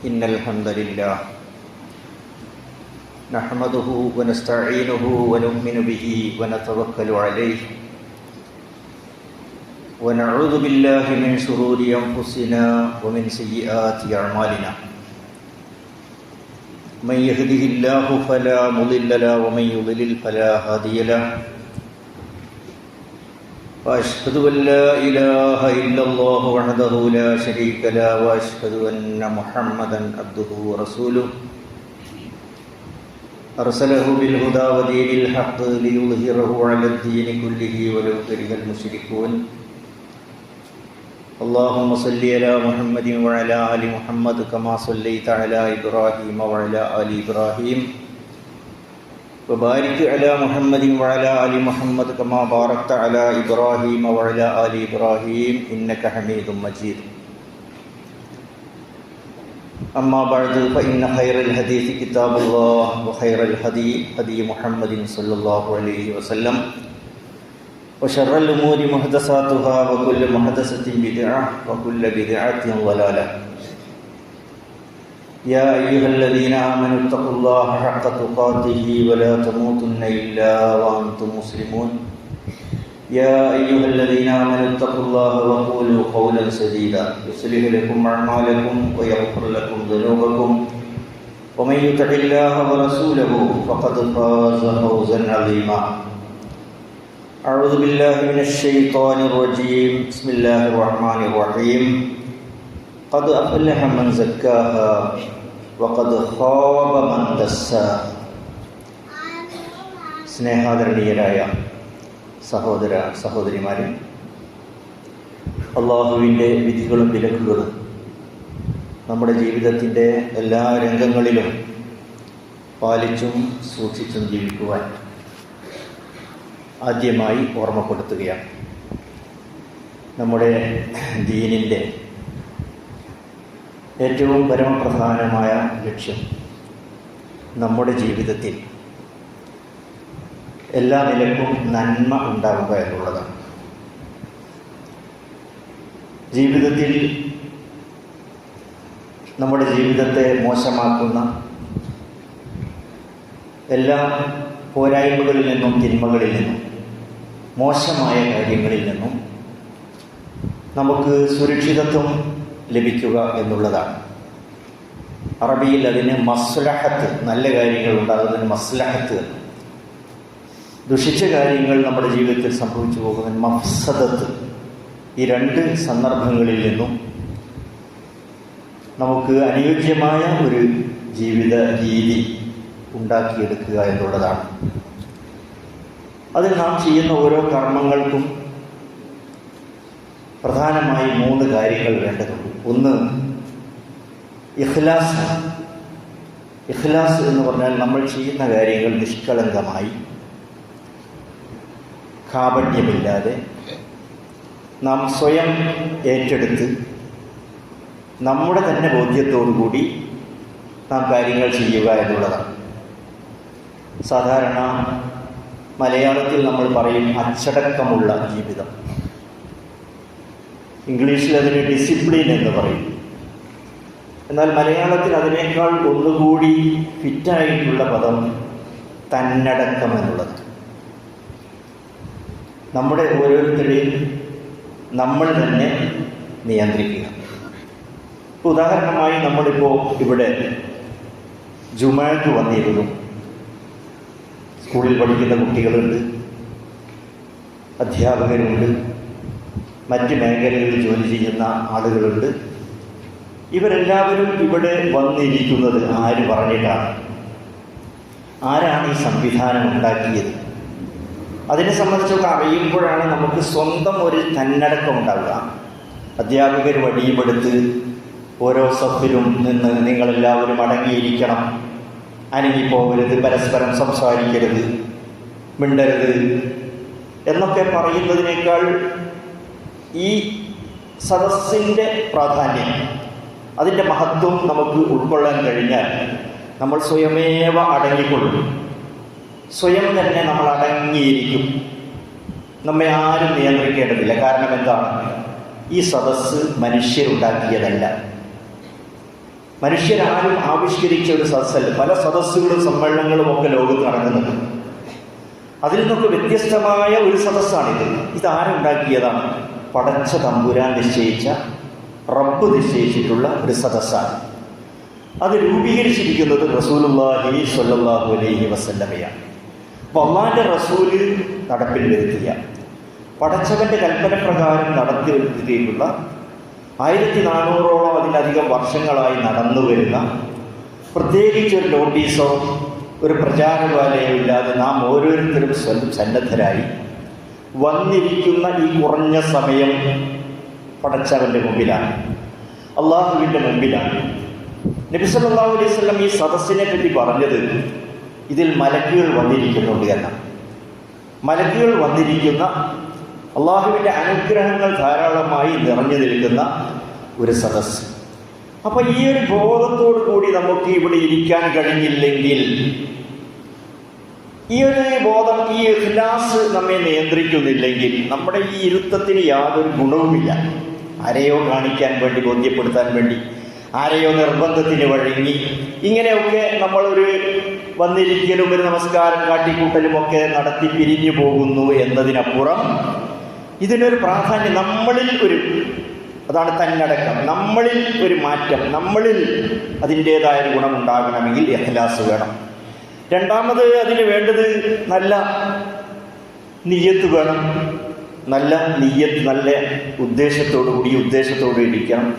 إن الحمد لله نحمده ونستعينه ونؤمن به ونتوكل عليه ونعوذ بالله من شرور أنفسنا ومن سيئات أعمالنا من يهده الله فلا مضل له ومن يضلل فلا هادي له وأشهد أن لا إله إلا الله وحده لا شريك له وأشهد أن محمدا عبده ورسوله أرسله بالهدى ودين الحق ليظهره على الدين كله ولو كره المشركون اللهم صل على محمد وعلى آل محمد كما صليت على إبراهيم وعلى آل إبراهيم وبارك على محمد وعلى آل محمد كما باركت على إبراهيم وعلى آل إبراهيم إنك حميد مجيد أما بعد فإن خير الحديث كتاب الله وخير الهدي هدي محمد صلى الله عليه وسلم وشر الأمور محدثاتها وكل محدثة بدعة وكل بدعة ضلالة يا أيها الذين آمنوا اتقوا الله حق تقاته ولا تموتن إلا وأنتم مسلمون يا أيها الذين آمنوا اتقوا الله وقولوا قولا سديدا يصلح لكم أعمالكم ويغفر لكم ذنوبكم ومن يطع الله ورسوله فقد فاز فوزا عظيما أعوذ بالله من الشيطان الرجيم بسم الله الرحمن الرحيم قد أفلح من زكاها وقد خاب من دساها സ്നേഹാദരണീയരായ സഹോദര സഹോദരിമാരെ, അള്ളാഹുവിൻ്റെ വിധികളും വിലക്കുകളും നമ്മുടെ ജീവിതത്തിൻ്റെ എല്ലാ രംഗങ്ങളിലും പാലിച്ചും സൂക്ഷിച്ചും ജീവിക്കുവാൻ ആദ്യമായി ഓർമ്മപ്പെടുത്തുകയാണ്. നമ്മുടെ ദീനിൻ്റെ ഏറ്റവും പരമപ്രധാനമായ ലക്ഷ്യം നമ്മുടെ ജീവിതത്തിൽ എല്ലാ നിലക്കും നന്മ ഉണ്ടാവുക എന്നുള്ളതാണ്. ജീവിതത്തിൽ നമ്മുടെ ജീവിതത്തെ മോശമാക്കുന്ന എല്ലാ പോരായ്മകളിൽ നിന്നും തിന്മകളിൽ നിന്നും മോശമായ കാര്യങ്ങളിൽ നിന്നും നമുക്ക് സുരക്ഷിതത്വം ലഭിക്കുക എന്നുള്ളതാണ്. അറബിയിൽ അതിന് മസ്ലഹത്ത്, നല്ല കാര്യങ്ങൾ ഉണ്ടാകുന്നതിന് മസ്ലഹത്ത്, ദുഷിച്ച കാര്യങ്ങൾ നമ്മുടെ ജീവിതത്തിൽ സംഭവിച്ചു പോകുന്നതിന് മഫ്സദത്ത്. ഈ രണ്ട് സന്ദർഭങ്ങളിൽ നിന്നും നമുക്ക് അനുയോജ്യമായ ഒരു ജീവിത രീതി ഉണ്ടാക്കിയെടുക്കുക എന്നുള്ളതാണ്. അതിൽ നാം ചെയ്യുന്ന ഓരോ കർമ്മങ്ങൾക്കും പ്രധാനമായി 3 കാര്യങ്ങൾ വേണ്ടതുണ്ട്. ഒന്ന് ഇഖ്ലാസ്. ഇഖ്ലാസ് എന്ന് പറഞ്ഞാൽ നമ്മൾ ചെയ്യുന്ന കാര്യങ്ങൾ നിഷ്കളങ്കമായി, കാപട്യമില്ലാതെ നാം സ്വയം ഏറ്റെടുത്ത് നമ്മുടെ തന്നെ ബോധ്യത്തോടുകൂടി നാം കാര്യങ്ങൾ ചെയ്യുക എന്നുള്ളതാണ്. സാധാരണ മലയാളത്തിൽ നമ്മൾ പറയും അച്ചടക്കമുള്ള ജീവിതം. ഇംഗ്ലീഷിൽ അതിന് ഡിസിപ്ലിൻ എന്ന് പറയും. എന്നാൽ മലയാളത്തിൽ അതിനേക്കാൾ ഒന്നുകൂടി ഫിറ്റായിട്ടുള്ള പദം തന്നടക്കം എന്നുള്ളത്. നമ്മുടെ ഓരോരുത്തരെയും നമ്മൾ തന്നെ നിയന്ത്രിക്കുക. ഉദാഹരണമായി നമ്മളിപ്പോൾ ഇവിടെ ജുമാക്ക് വന്നിരുന്നു. സ്കൂളിൽ പഠിക്കുന്ന കുട്ടികളുണ്ട്, അധ്യാപകരുണ്ട്, മറ്റ് മേഖലകളിൽ ജോലി ചെയ്യുന്ന ആളുകളുണ്ട്. ഇവരെല്ലാവരും ഇവിടെ വന്നിരിക്കുന്നത് ആര് പറഞ്ഞിട്ടാണ്? ആരാണ് ഈ സംവിധാനം ഉണ്ടാക്കിയത്? അതിനെ സംബന്ധിച്ചൊക്കെ അറിയുമ്പോഴാണ് നമുക്ക് സ്വന്തം ഒരു തന്നടക്കം ഉണ്ടാവുക. അധ്യാപകർ വടിയുമെടുത്ത് ഓരോ സഫിലും നിന്ന് നിങ്ങളെല്ലാവരും അടങ്ങിയിരിക്കണം, അനങ്ങിപ്പോകരുത്, പരസ്പരം സംസാരിക്കരുത്, മിണ്ടരുത് എന്നൊക്കെ പറയുന്നതിനേക്കാൾ ഈ സദസ്സിൻ്റെ പ്രാധാന്യം, അതിൻ്റെ മഹത്വം നമുക്ക് ഉൾക്കൊള്ളാൻ കഴിഞ്ഞാൽ നമ്മൾ സ്വയമേവ അടങ്ങിക്കൊള്ളും. സ്വയം തന്നെ നമ്മൾ അടങ്ങിയിരിക്കും. നമ്മെ ആരും നിയന്ത്രിക്കേണ്ടതില്ല. കാരണം എന്താണ്? ഈ സദസ്സ് മനുഷ്യരുണ്ടാക്കിയതല്ല. മനുഷ്യരാരും ആവിഷ്കരിച്ച ഒരു സദസ്സല്ല. പല സദസ്സുകളും സമ്മേളനങ്ങളും ഒക്കെ ലോകത്ത് നടക്കുന്നുണ്ട്. അതിൽ നിന്നൊക്കെ വ്യത്യസ്തമായ ഒരു സദസ്സാണിത്. ഇതാരുണ്ടാക്കിയതാണ്? പടച്ച തമ്പുരാൻ നിശ്ചയിച്ച, റബ്ബ് നിശ്ചയിച്ചിട്ടുള്ള ഒരു സദസ്സാണ്. അത് രൂപീകരിച്ചിരിക്കുന്നത് റസൂലുള്ളാഹി സ്വല്ലല്ലാഹു അലൈഹി വസല്ലമയാണ്. അപ്പോൾ അള്ളാന്റെ റസൂല് നടപ്പിൽ വരുത്തിയ, പടച്ചവന്റെ കൽപ്പന പ്രകാരം നടത്തി വരുത്തിയിട്ടുള്ള 1400ഓളം അതിലധികം വർഷങ്ങളായി നടന്നു വരുന്ന, പ്രത്യേകിച്ച് ഒരു നോട്ടീസോ ഒരു പ്രചാരവാലയോ ഇല്ലാതെ നാം ഓരോരുത്തരും സന്നദ്ധരായി വന്നിരിക്കുന്ന ഈ കുറഞ്ഞ സമയം പടച്ചവന്റെ മുമ്പിലാണ്, അള്ളാഹുവിൻ്റെ മുമ്പിലാണ്. നബി സല്ലല്ലാഹു അലൈഹി വസല്ലം ഈ സദസ്സിനെ പറ്റി പറഞ്ഞത് ഇതിൽ മലക്കുകൾ വന്നിരിക്കുന്നുണ്ട് എന്നാണ്. മലക്കുകൾ വന്നിരിക്കുന്ന, അള്ളാഹുവിൻ്റെ അനുഗ്രഹങ്ങൾ ധാരാളമായി നിറഞ്ഞു നിൽക്കുന്ന ഒരു സദസ്സ്. അപ്പം ഈ ഒരു ബോധത്തോടു കൂടി നമുക്ക് ഇവിടെ ഇരിക്കാൻ കഴിഞ്ഞില്ലെങ്കിൽ, ഈ ഒരു ബോധം, ഈ ഇഖ്ലാസ് നമ്മെ നിയന്ത്രിക്കുന്നില്ലെങ്കിൽ നമ്മുടെ ഈ ഇരുത്തത്തിന് യാതൊരു ഗുണവുമില്ല. ആരെയോ കാണിക്കാൻ വേണ്ടി, ബോധ്യപ്പെടുത്താൻ വേണ്ടി, ആരെയോ നിർബന്ധത്തിന് വഴങ്ങി, ഇങ്ങനെയൊക്കെ നമ്മളൊരു വന്നിരിക്കലും ഒരു നമസ്കാരം കാട്ടിക്കൂട്ടലും ഒക്കെ നടത്തി പിരിഞ്ഞു പോകുന്നു എന്നതിനപ്പുറം ഇതിനൊരു പ്രാധാന്യം, നമ്മളിൽ ഒരു, അതാണ് തന്നടക്കം, നമ്മളിൽ ഒരു മാറ്റം, നമ്മളിൽ അതിൻ്റേതായ ഒരു ഗുണമുണ്ടാകണമെങ്കിൽ ഇഖ്ലാസ് വേണം. രണ്ടാമത് അതിന് വേണ്ടത് നല്ല നിയ്യത്ത് വേണം. നല്ല നിയ്യത്ത്, നല്ല ഉദ്ദേശത്തോടു ഇരിക്കണം.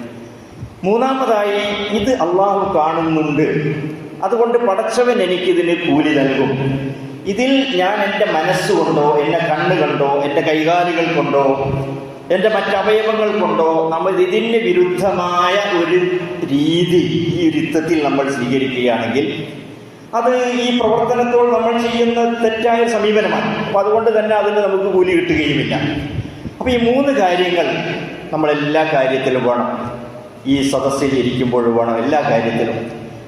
മൂന്നാമതായി ഇത് അള്ളാഹു കാണുന്നുണ്ട്, അതുകൊണ്ട് പടച്ചവൻ എനിക്കിതിന് കൂലി നൽകും. ഇതിൽ ഞാൻ എൻ്റെ മനസ്സുകൊണ്ടോ, എൻ്റെ കണ്ണുകൊണ്ടോ, എൻ്റെ കൈകാലുകൾ കൊണ്ടോ, എൻ്റെ മറ്റവയവങ്ങൾ കൊണ്ടോ നമ്മൾ ഇതിന് വിരുദ്ധമായ ഒരു രീതി ഈ യുദ്ധത്തിൽ നമ്മൾ സ്വീകരിക്കുകയാണെങ്കിൽ അത് ഈ പ്രവർത്തനത്തോട് നമ്മൾ ചെയ്യുന്ന തെറ്റായ സമീപനമാണ്. അപ്പം അതുകൊണ്ട് തന്നെ അതിന് നമുക്ക് കൂലി കിട്ടുകയുമില്ല. അപ്പോൾ ഈ 3 കാര്യങ്ങൾ നമ്മളെല്ലാ കാര്യത്തിലും വേണം. ഈ സദസ്സിൽ ഇരിക്കുമ്പോൾ വേണം, എല്ലാ കാര്യത്തിലും.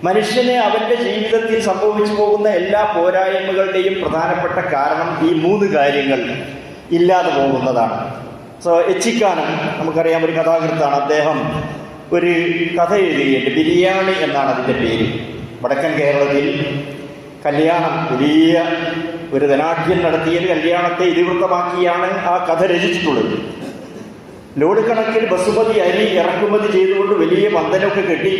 മനുഷ്യന് അവൻ്റെ ജീവിതത്തിൽ സംഭവിച്ചു പോകുന്ന എല്ലാ പോരായ്മകളുടെയും പ്രധാനപ്പെട്ട കാരണം ഈ 3 കാര്യങ്ങൾ ഇല്ലാതെ പോകുന്നതാണ്. എച്ചിക്കാനം നമുക്കറിയാം, ഒരു കഥാകൃത്താണ്. അദ്ദേഹം ഒരു കഥ എഴുതുകയുണ്ട്. ബിരിയാണി എന്നാണ് അതിൻ്റെ പേര്. വടക്കൻ കേരളത്തിൽ കല്യാണം, വലിയ ഒരു ധനാഢ്യൻ നടത്തിയ കല്യാണത്തെ ഇതിവൃത്തമാക്കിയാണ് ആ കഥ രചിച്ചിട്ടുള്ളത്. ലോഡ് കണക്കിൽ ബസുമതി അരി ഇറക്കുമതി ചെയ്തുകൊണ്ട് വലിയ പന്തലൊക്കെ കെട്ടി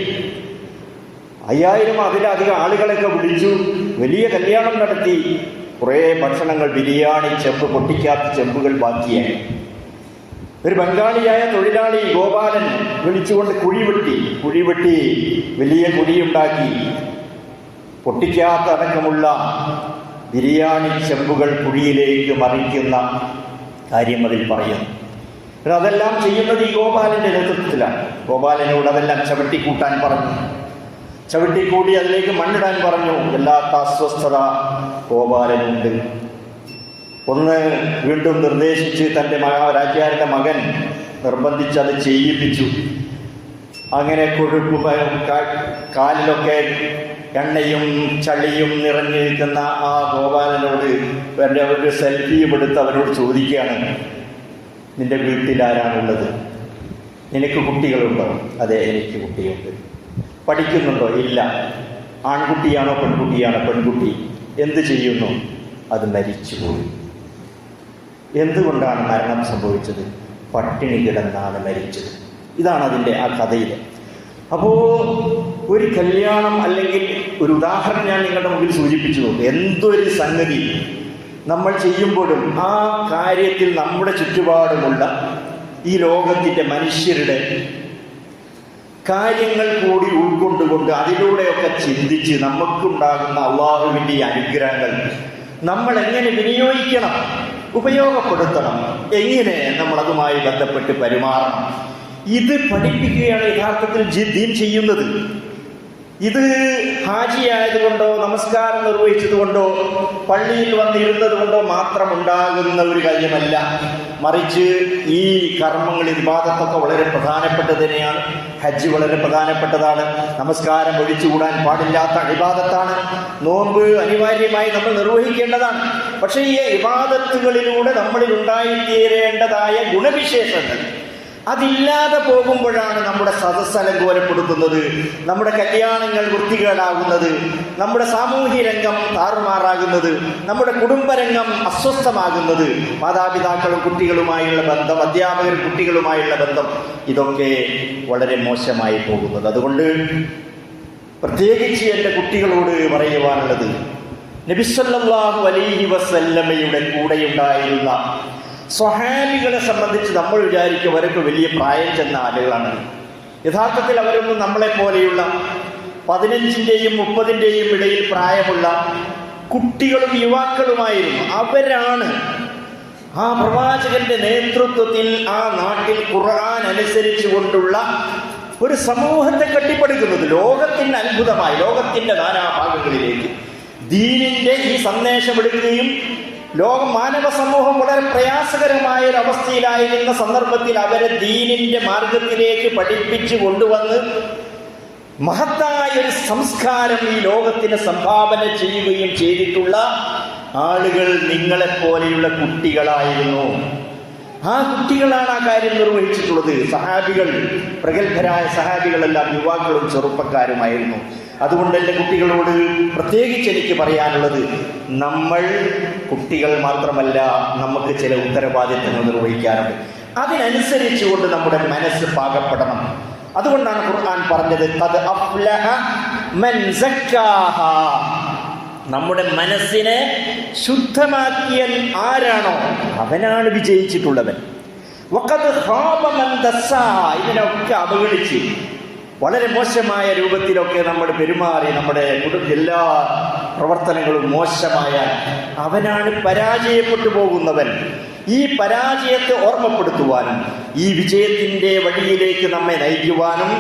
5000 അതിലധികം ആളുകളൊക്കെ വിളിച്ചു, വലിയ കല്യാണം നടത്തി. കുറേ ഭക്ഷണങ്ങൾ, ബിരിയാണി ചെമ്പ്, പൊട്ടിക്കാത്ത ചെമ്പുകൾ ബാക്കിയായി. ഒരു ബംഗാളിയായ തൊഴിലാളി ഗോപാലൻ വിളിച്ചുകൊണ്ട് കുഴി വെട്ടി വലിയ കുഴിയുണ്ടാക്കി പൊട്ടിക്കാത്ത അടക്കമുള്ള ബിരിയാണി ചെമ്പുകൾ കുഴിയിലേക്ക് മറിക്കുന്ന കാര്യം അതിൽ പറയുന്നു. പിന്നെ അതെല്ലാം ചെയ്യുന്നത് ഈ ഗോപാലൻ്റെ നേതൃത്വത്തിലാണ്. ഗോപാലനോട് അതെല്ലാം ചവിട്ടിക്കൂട്ടാൻ പറഞ്ഞു. ചവിട്ടിക്കൂടി അതിലേക്ക് മണ്ണിടാൻ പറഞ്ഞു. വല്ലാത്ത അസ്വസ്ഥത ഗോപാലനുണ്ട്. ഒന്ന് വീണ്ടും നിർദ്ദേശിച്ച് തൻ്റെ രാജ്യാരുടെ മകൻ നിർബന്ധിച്ച് അത് ചെയ്യിപ്പിച്ചു. അങ്ങനെ കൊഴുപ്പ്, കാലിലൊക്കെ എണ്ണയും ചളിയും നിറഞ്ഞു നിൽക്കുന്ന ആ ഗോപാലനോട് ഒരു സെൽഫിയും എടുത്ത് അവനോട് ചോദിക്കുകയാണ്, നിന്റെ വീട്ടിൽ ആരാണുള്ളത്? നിനക്ക് കുട്ടികളുണ്ടോ? അതെ, എനിക്ക് കുട്ടിയുണ്ട്. പഠിക്കുന്നുണ്ടോ? ഇല്ല. ആൺകുട്ടിയാണോ പെൺകുട്ടിയാണോ? പെൺകുട്ടി. എന്ത് ചെയ്യുന്നു? അത് മരിച്ചുപോയി. എന്തുകൊണ്ടാണ് മരണം സംഭവിച്ചത്? പട്ടിണി കിടന്നാണ് മരിച്ചത്. ഇതാണ് അതിൻ്റെ ആ കഥയിൽ. അപ്പോൾ ഒരു കല്യാണം, അല്ലെങ്കിൽ ഒരു ഉദാഹരണം ഞാൻ നിങ്ങളുടെ മുമ്പിൽ സൂചിപ്പിച്ചു. എന്തൊരു സംഗതി നമ്മൾ ചെയ്യുമ്പോഴും ആ കാര്യത്തിൽ നമ്മുടെ ചുറ്റുപാടുമുള്ള ഈ ലോകത്തിൻ്റെ മനുഷ്യരുടെ കാര്യങ്ങൾ കൂടി ഉൾക്കൊണ്ടുകൊണ്ട് അതിലൂടെയൊക്കെ ചിന്തിച്ച് നമുക്കുണ്ടാകുന്ന അള്ളാഹുവിൻ്റെ അനുഗ്രഹങ്ങൾ നമ്മൾ എങ്ങനെ വിനിയോഗിക്കണം, ഉപയോഗപ്പെടുത്തണം, എങ്ങനെ നമ്മളതുമായി ബന്ധപ്പെട്ട് പെരുമാറണം, ഇത് പഠിപ്പിക്കുകയാണ് യഥാർത്ഥത്തിൽ ദീൻ ചെയ്യുന്നത്. ഇത് ഹാജി ആയതുകൊണ്ടോ നമസ്കാരം നിർവഹിച്ചതുകൊണ്ടോ പള്ളിയിൽ വന്നിരുന്നത് കൊണ്ടോ മാത്രം ഉണ്ടാകുന്ന ഒരു കാര്യമല്ല. മറിച്ച് ഈ കർമ്മങ്ങൾ, ഇബാദത്തൊക്കെ വളരെ പ്രധാനപ്പെട്ടത് തന്നെയാണ്. ഹജ്ജ് വളരെ പ്രധാനപ്പെട്ടതാണ്. നമസ്കാരം ഒഴിച്ചുകൂടാൻ പാടില്ലാത്ത ഇബാദത്താണ്. നോമ്പ് അനിവാര്യമായി നമ്മൾ നിർവഹിക്കേണ്ടതാണ്. പക്ഷേ ഈ ഇബാദത്തുകളിലൂടെ നമ്മളിൽ ഉണ്ടായിത്തീരേണ്ടതായ ഗുണവിശേഷങ്ങൾ, അതില്ലാതെ പോകുമ്പോഴാണ് നമ്മുടെ സദസ്സ് അലങ്കോലപ്പെടുത്തുന്നത്, നമ്മുടെ കല്യാണങ്ങൾ വൃത്തികേടാകുന്നത്, നമ്മുടെ സാമൂഹ്യ രംഗം താറുമാറാകുന്നത്, നമ്മുടെ കുടുംബരംഗം അസ്വസ്ഥമാകുന്നത്, മാതാപിതാക്കളും കുട്ടികളുമായുള്ള ബന്ധം, അധ്യാപകരും കുട്ടികളുമായുള്ള ബന്ധം, ഇതൊക്കെ വളരെ മോശമായി പോകുന്നത്. അതുകൊണ്ട് പ്രത്യേകിച്ച് എൻ്റെ കുട്ടികളോട് പറയുവാനുള്ളത്, നബി സല്ലല്ലാഹു അലൈഹി വസല്ലമയുടെ കൂടെയുണ്ടായിരുന്ന സ്വഹാബികളെ സംബന്ധിച്ച് നമ്മൾ വിചാരിക്കും അവരൊക്കെ വലിയ പ്രായം ചെന്ന ആളുകളാണ്. യഥാർത്ഥത്തിൽ അവരൊന്നും നമ്മളെപ്പോലെയുള്ള 15-ന്റെയും 30-ന്റെയും ഇടയിൽ പ്രായമുള്ള കുട്ടികളും യുവാക്കളുമായിരുന്നു. അവരാണ് ആ പ്രവാചകന്റെ നേതൃത്വത്തിൽ ആ നാട്ടിൽ ഖുർആൻ അനുസരിച്ചു കൊണ്ടുള്ള ഒരു സമൂഹത്തെ കെട്ടിപ്പടുക്കുന്നത്. ലോകത്തിന് അത്ഭുതമായി, ലോകത്തിന്റെ നാനാഭാഗങ്ങളിലേക്ക് ദീനിന്റെ ഈ സന്ദേശം എടുക്കുകയും മാനവ സമൂഹം വളരെ പ്രയാസകരമായ ഒരു അവസ്ഥയിലായിരുന്ന സന്ദർഭത്തിൽ അവരെ ദീനിന്റെ മാർഗത്തിലേക്ക് പഠിപ്പിച്ചു കൊണ്ടുവന്ന് മഹത്തായ ഒരു സംസ്കാരം ഈ ലോകത്തിന് സംഭാവന ചെയ്യുകയും ചെയ്തിട്ടുള്ള ആളുകൾ നിങ്ങളെപ്പോലെയുള്ള കുട്ടികളായിരുന്നു. ആ കുട്ടികളാണ് ആ കാര്യം നിർവഹിച്ചിട്ടുള്ളത്. സഹാബികൾ, പ്രഗത്ഭരായ സഹാബികളെല്ലാം യുവാക്കളും ചെറുപ്പക്കാരുമായിരുന്നു. അതുകൊണ്ട് എൻ്റെ കുട്ടികളോട് പ്രത്യേകിച്ച് എനിക്ക് പറയാനുള്ളത്, നമ്മൾ കുട്ടികൾ മാത്രമല്ല, നമുക്ക് ചില ഉത്തരവാദിത്തങ്ങൾ നിർവഹിക്കാറുണ്ട്. അതിനനുസരിച്ചുകൊണ്ട് നമ്മുടെ മനസ്സ് പാകപ്പെടണം. അതുകൊണ്ടാണ് ഖുർആൻ പറഞ്ഞത്, ഖദ് അഫ്ലഹ മൻ സക്കാഹ. നമ്മുടെ മനസ്സിനെ ശുദ്ധമാക്കിയ ആരാണോ അവനാണ് വിജയിച്ചിട്ടുള്ളവൻ. വഖദ് ഖാബ മൻ ദസ്സാഹ. ഇതിനൊക്കെ അവഗണിച്ച് വളരെ മോശമായ രൂപത്തിലൊക്കെ നമ്മൾ പെരുമാറി നമ്മുടെ എല്ലാ പ്രവർത്തനങ്ങളും മോശമായാൽ അവനാണ് പരാജയപ്പെട്ടു പോകുന്നവൻ. ഈ പരാജയത്തെ ഓർമ്മപ്പെടുത്തുവാനും ഈ വിജയത്തിന്റെ വഴിയിലേക്ക് നമ്മെ നയിക്കുവാനും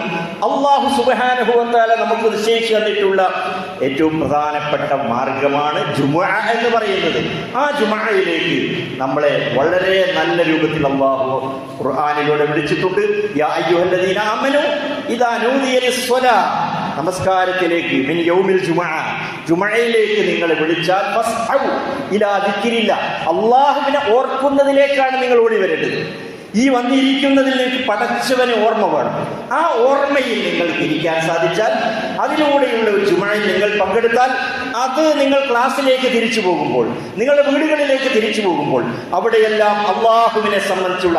അല്ലാഹു സുബ്ഹാനഹു വ തആല നമുക്ക് നിശ്ചയിച്ചു തന്നിട്ടുള്ള ഏറ്റവും പ്രധാനപ്പെട്ട മാർഗമാണ് ജുമുഅ എന്ന് പറയുന്നത്. ആ ജുമുഅയിലേക്ക് നമ്മളെ വളരെ നല്ല രൂപത്തിൽ അല്ലാഹു ഖുർആനിലൂടെ വിളിച്ചിട്ടുണ്ട്. യാ അയ്യുഹല്ലദീന ആമനൂ ഇദാ നൂദിയ ലിസ്സലാ. നമസ്കാരത്തിലേക്ക്, മിൻ യൗമിൽ ജുമുഅ, ജുമുഅയിലേക്ക് നിങ്ങളെ വിളിച്ചാൽ ഫസ്അഉ ഇലാ ദിക്രില്ലാ, അല്ലാഹുവിനെ ഓർക്കുന്നതിലേക്കാണ് നിങ്ങൾ ഓടി വരേണ്ടത്. ഈ വന്നിരിക്കുന്നതിലേക്ക് പടച്ചവനെ ഓർമ്മ വേണം. ആ ഓർമ്മയിൽ നിങ്ങൾക്ക് ഇരിക്കാൻ സാധിച്ചാൽ, അതിലൂടെയുള്ള ഒരു ജുമുഅയിൽ നിങ്ങൾ പങ്കെടുത്താൽ, അത് നിങ്ങൾ ക്ലാസ്സിലേക്ക് തിരിച്ചു പോകുമ്പോൾ, നിങ്ങളുടെ വീടുകളിലേക്ക് തിരിച്ചു പോകുമ്പോൾ അവിടെയെല്ലാം അള്ളാഹുവിനെ സംബന്ധിച്ചുള്ള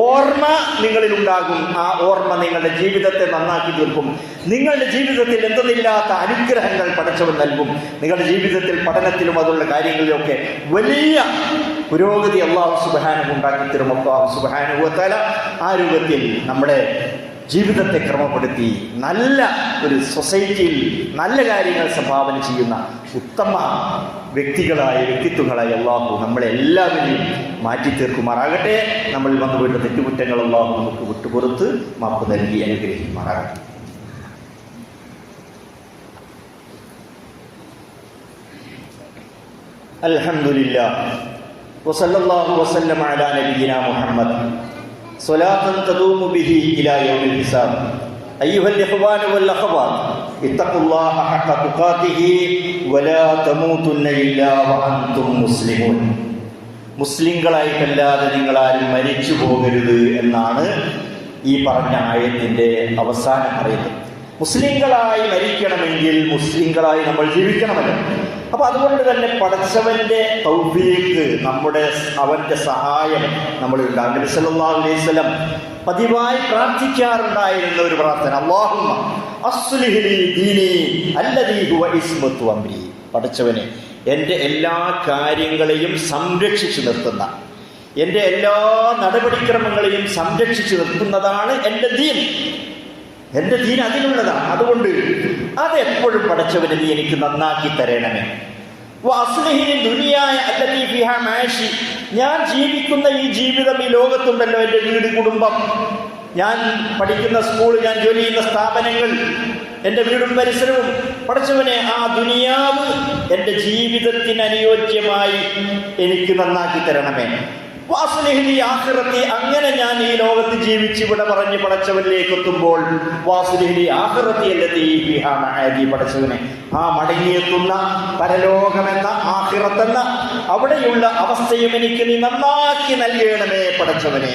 ഓർമ്മ നിങ്ങളിൽ ഉണ്ടാകും. ആ ഓർമ്മ നിങ്ങളുടെ ജീവിതത്തെ നന്നാക്കി തീർക്കും. നിങ്ങളുടെ ജീവിതത്തിൽ എന്തെന്നില്ലാത്ത അനുഗ്രഹങ്ങൾ പടച്ചവൻ നൽകും. നിങ്ങളുടെ ജീവിതത്തിൽ പഠനത്തിലും അതുള്ള കാര്യങ്ങളിലൊക്കെ വലിയ പുരോഗതി അല്ലാഹു സുബ്ഹാനഹു ഉണ്ടാക്കി തരും. അല്ലാഹു സുബ്ഹാനഹു വ തആല ആ രൂപത്തിൽ നമ്മുടെ ജീവിതത്തെ ക്രമപ്പെടുത്തി നല്ല ഒരു സൊസൈറ്റിയിൽ നല്ല കാര്യങ്ങൾ സംഭാവന ചെയ്യുന്ന ഉത്തമ വ്യക്തിത്വങ്ങളായി അല്ലാഹു നമ്മളെ എല്ലാവരെയും മാറ്റി തീർക്കുമാറാകട്ടെ. നമ്മൾ വന്നുപോയിട്ട് തെറ്റുകുറ്റങ്ങൾ അല്ലാഹു നമുക്ക് വിട്ടുപുറത്ത് മാപ്പ് നൽകി അനുഗ്രഹിക്കുമാറാകട്ടെ. അൽഹംദുലില്ലാഹ് വസല്ലല്ലാഹു വസല്ലമ അലാ നബിയിനാ മുഹമ്മദ് സ്വലാത്തൻ തദൂമു ബിഹി ഇലാ യൗമിൽ ഹിസാബ്. അയ്യുഹൽ ഇഖ്വാനു വൽ അഖ്വാത്ത് ഇത്തഖുല്ലാഹ ഹഖ തുഖാതിഹി വലാ തമൂതുന്ന ഇല്ലാ വഅൻതും മുസ്ലിമൂൻ. മുസ്ലിങ്ങളായിട്ടല്ലാതെ നിങ്ങളാരും മരിച്ചു പോകരുത് എന്നാണ് ഈ പറഞ്ഞ ആയത്തിന്റെ അവസാനം പറയുന്നത്. മുസ്ലിങ്ങളായി മരിക്കണമെങ്കിൽ മുസ്ലിങ്ങളായി നമ്മൾ ജീവിക്കണമല്ലോ. അപ്പൊ അതുകൊണ്ട് തന്നെ പടച്ചവന്റെ തൗഫീഖ്, അവന്റെ സഹായം നമ്മളിൽ ഉണ്ടാകും. നബി സല്ലല്ലാഹു അലൈഹി വസല്ലം പതിവായി പ്രാർത്ഥിക്കാറുണ്ടായിരുന്ന ഒരു പ്രാർത്ഥന, അല്ലാഹുമ്മ അസ്ലിഹ് ലീ ദീനി അല്ലദീ ഹുവ ഇസ്മത്തു അംരി. പടച്ചവനെ, എൻ്റെ എല്ലാ കാര്യങ്ങളെയും സംരക്ഷിച്ചു നിർത്തുന്ന, എൻ്റെ എല്ലാ നടപടിക്രമങ്ങളെയും സംരക്ഷിച്ചു നിർത്തുന്നതാണ് എൻ്റെ ദീൻ. എൻ്റെ ദീൻ അതിനുള്ളതാണ്. അതുകൊണ്ട് അതെപ്പോഴും പടച്ചവനെ നീ എനിക്ക് നന്നാക്കി തരണമേ. ഞാൻ ജീവിക്കുന്ന ഈ ജീവിതം, ഈ ലോകത്തുണ്ടല്ലോ എൻ്റെ വീട്, കുടുംബം, ഞാൻ പഠിക്കുന്ന സ്കൂൾ, ഞാൻ ജോലി ചെയ്യുന്ന സ്ഥാപനങ്ങൾ, എൻ്റെ വീടും പരിസരവും, പടച്ചവനെ ആ ദുനിയാവ് എൻ്റെ ജീവിതത്തിന് അനുയോജ്യമായി എനിക്ക് നന്നാക്കി തരണമേ. വാസുലിഹി ആഖിറത്തി, അങ്ങനെ ഞാൻ ഈ ലോകത്ത് ജീവിച്ച് ഇവിടെ പറഞ്ഞ് പടച്ചവനിലേക്ക് എത്തുമ്പോൾ വാസുലിഹി ആഖിറത്തി അല്ലതി ഫിഹാ മആദി, പടച്ചവനെ ആ മടങ്ങിയെത്തുന്ന പരലോകമെന്ന ആഖിറത്തെന്ന അവിടെയുള്ള അവസ്ഥയും എനിക്ക് നീ നന്നാക്കി നൽകണമേ പടച്ചവനെ.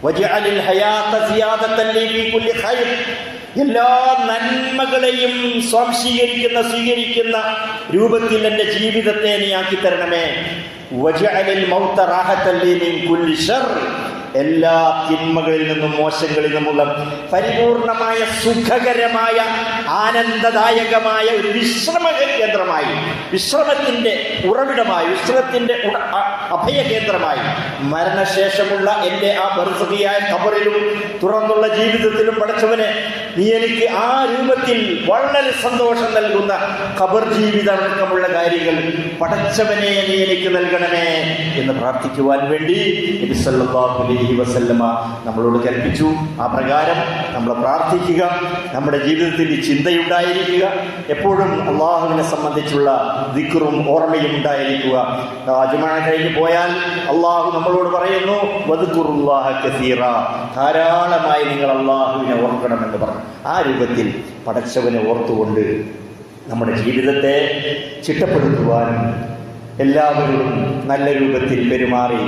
വജഅലിൽ ഹയാത സിയാദതൻ ലി ഫീ കുല്ലി ഖൈർ, എല്ലാ നന്മകളെയും സ്വീകരിക്കുന്ന രൂപത്തിൽ എൻ്റെ ജീവിതത്തെ നീ ആക്കി തരണമേ. വജഅലിൽ മൗത റാഹതൻ ലി മിൻ കുല്ലി ശർ, എല്ലാ തിന്മകളിൽ നിന്നും മോശങ്ങളിൽ നിന്നുമുള്ള പരിപൂർണമായ സുഖകരമായ ആനന്ദദായകമായ ഒരു വിശ്രമ കേന്ദ്രമായി, വിശ്രമത്തിൻ്റെ ഉറവിടമായി, വിശ്രമത്തിൻ്റെ അഭയകേന്ദ്രമായി മരണശേഷമുള്ള എൻ്റെ ആ ബർസഖിയായ ഖബറിലും തുറന്നുള്ള ജീവിതത്തിലും പടച്ചവനെ നീ എനിക്ക് ആ രൂപത്തിൽ വളരെ സന്തോഷം നൽകുന്ന ഖബർ ജീവിതമടക്കമുള്ള കാര്യങ്ങൾ പടച്ചവനെ നീ എനിക്ക് നൽകണമേ എന്ന് പ്രാർത്ഥിക്കുവാൻ വേണ്ടി നബി സല്ലല്ലാഹു അലൈഹി വസല്ലമ നമ്മളോട് കൽപ്പിച്ചു. ആ പ്രകാരം നമ്മൾ പ്രാർത്ഥിക്കുക, നമ്മുടെ ജീവിതത്തിൽ ചിന്തയുണ്ടായിരിക്കുക, എപ്പോഴും അള്ളാഹുവിനെ സംബന്ധിച്ചുള്ള ദിക്റും ഓർമ്മയും ഉണ്ടായിരിക്കുക. ജുമുഅ കഴിഞ്ഞ് പോയാൽ അള്ളാഹു നമ്മളോട് പറയുന്നു വദ്കുറുല്ലാഹ കസീറ, ധാരാളമായി നിങ്ങൾ അള്ളാഹുവിനെ ഓർക്കണമെന്ന് പറഞ്ഞു. ആ രൂപത്തിൽ പടച്ചവനെ ഓർത്തുകൊണ്ട് നമ്മുടെ ജീവിതത്തെ ചിട്ടപ്പെടുത്തുവാനും എല്ലാവരോടും നല്ല രൂപത്തിൽ പെരുമാറി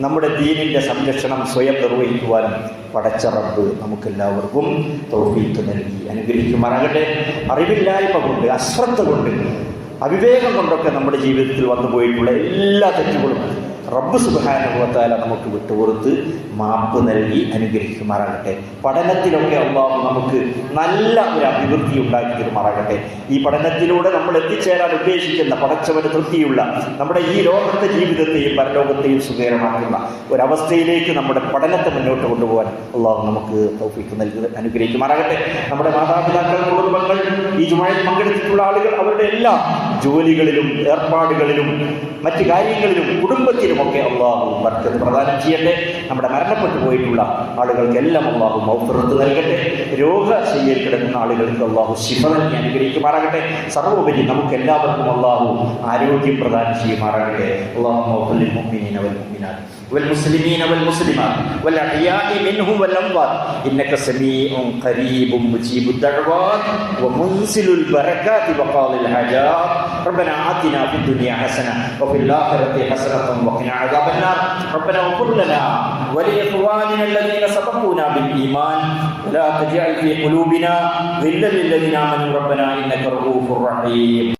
നമ്മുടെ ദീനിൻ്റെ സംരക്ഷണം സ്വയം നിർവഹിക്കുവാനും പടച്ച റബ്ബ് നമുക്കെല്ലാവർക്കും തൗഫീഖ് നൽകി അനുഗ്രഹിക്കുമാറാകട്ടെ. അറിവില്ലായ്മ കൊണ്ട്, അശ്രദ്ധ കൊണ്ട്, അവിവേകം കൊണ്ടൊക്കെ നമ്മുടെ ജീവിതത്തിൽ വന്നു പോയിട്ടുള്ള എല്ലാ തെറ്റുകളും റബ്ബ് സുബ്ഹാനഹു വ തആല നമുക്ക് വിട്ടുകൊടുത്ത് മാപ്പ് നൽകി അനുഗ്രഹിക്കുമാറാകട്ടെ. പഠനത്തിലൊക്കെ അല്ലാഹു നമുക്ക് നല്ല ഒരു അഭിവൃദ്ധി ഉണ്ടാക്കി തരുമാറാകട്ടെ. ഈ പഠനത്തിലൂടെ നമ്മൾ എത്തിച്ചേരാൻ ഉദ്ദേശിക്കുന്ന പടച്ചവന് തൃപ്തിയുള്ള നമ്മുടെ ഈ ലോകത്തെ ജീവിതത്തെയും പരലോകത്തെയും സുഖകരമാക്കുന്ന ഒരവസ്ഥയിലേക്ക് നമ്മുടെ പഠനത്തെ മുന്നോട്ട് കൊണ്ടുപോകാൻ അല്ലാഹു നമുക്ക് തൗഫീഖ് നൽകി അനുഗ്രഹിക്കുമാറാകട്ടെ. നമ്മുടെ മാതാപിതാക്കൾ, കുടുംബങ്ങൾ, ഈ ജുമുഅയിൽ പങ്കെടുത്തിട്ടുള്ള ആളുകൾ അവരുടെ എല്ലാ ജോലികളിലും ഏർപ്പാടുകളിലും മറ്റു കാര്യങ്ങളിലും കുടുംബത്തിലുമൊക്കെ അല്ലാഹു ബർക്കത്ത് പ്രദാനം ചെയ്യട്ടെ. നമ്മുടെ മരണപ്പെട്ടു പോയിട്ടുള്ള ആളുകൾക്കെല്ലാം അല്ലാഹു മഗ്ഫിറത്ത് നൽകട്ടെ. രോഗശയ്യയിൽ കിടക്കുന്ന ആളുകൾക്ക് അല്ലാഹു ശിഫ നൽകി അനുഗ്രഹിക്കുമാറാകട്ടെ. സർവ്വോപരി നമുക്ക് എല്ലാവർക്കും അല്ലാഹു ആരോഗ്യം പ്രദാനം ചെയ്യുമാറാകട്ടെ. അല്ലാഹുമ്മ ഗ്ഫിർ ലിൽ മുഅ്മിനീന വൽ മുഅ്മിനാത്ത് والمسلمين والمسلمات والأحياء منهم والأموات إنك سميع قريب مجيب الدعوات ومنزل البركات وقاضي الحاجات. ربنا آتنا في الدنيا حسنة وفي الآخرة حسنة وقنا عذاب النار. ربنا اغفر لنا ولإخواننا الذين سبقونا بالإيمان ولا تجعل في قلوبنا غلا للذين آمنوا ربنا إنك رؤوف رحيم.